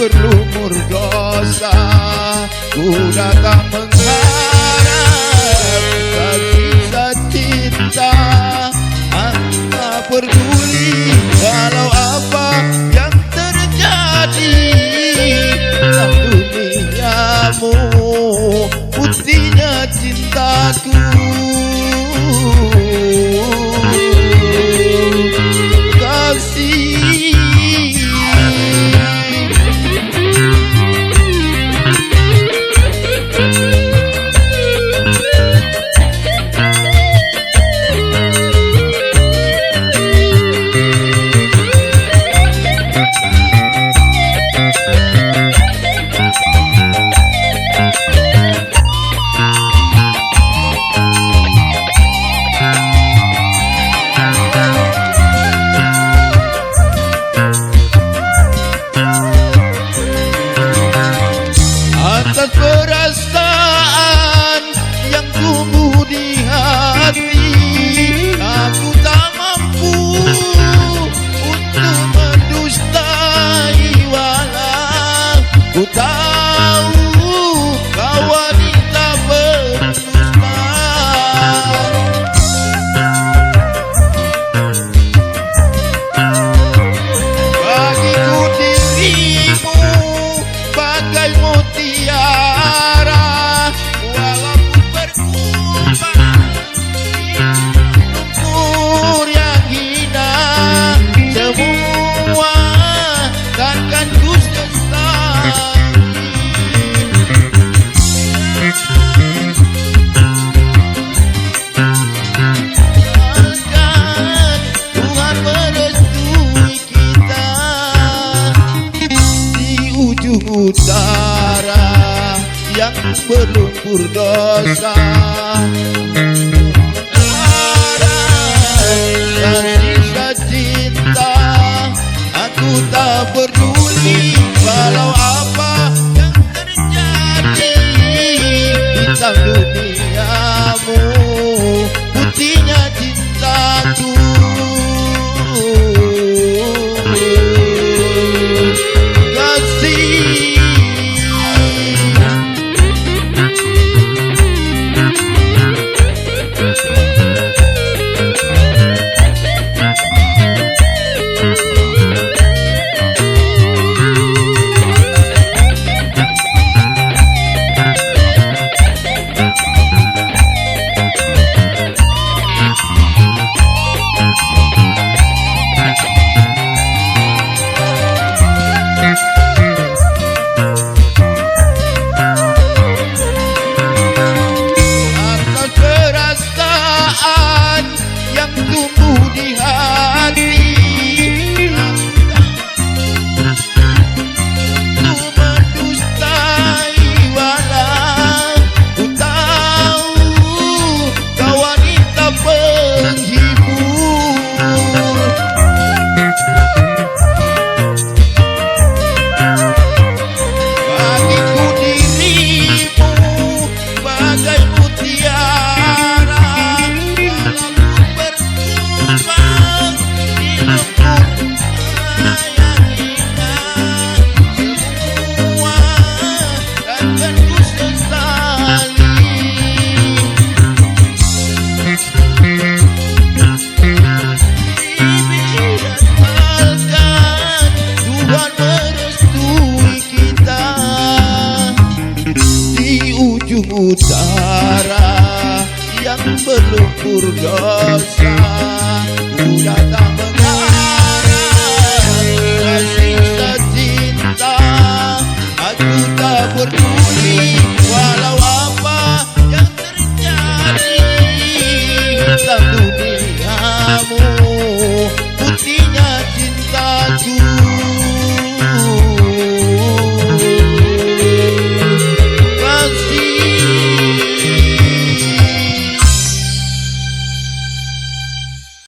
berlumur dosa. Ku datang mengharap tersisa cinta. Aku tak peduli walau apa yang terjadi dalam duniamu, putihnya cintaku. Atas perasaan yang tumbuh di hati, aku tak mampu untuk mendustai walau ku tahu kau wanita berdusta. Bagiku dirimu bagai mutiara, walaupun berkorban umur yang hina, semua takkan ku sesali. Asalkan Tuhan merestui kita di ujung utara yang berlumpur dosa. Tersisa cinta, aku tak peduli walau apa yang terjadi dalam duniamu, putihnya cintaku. Atas perasaan yang tumbuh di hati, aku mendustai walau ku tahu kau wanita penghibur. Bagiku dirimu bagai mutiara, walaupun berkorban di lembut yang indah, semua takkan ku sesali. Asalkan Tuhan merestui kita di ujung utara yang berlumpur dosa. Ku datang mengharap tersisa cinta. Aku tak peduli walau apa yang terjadi dalam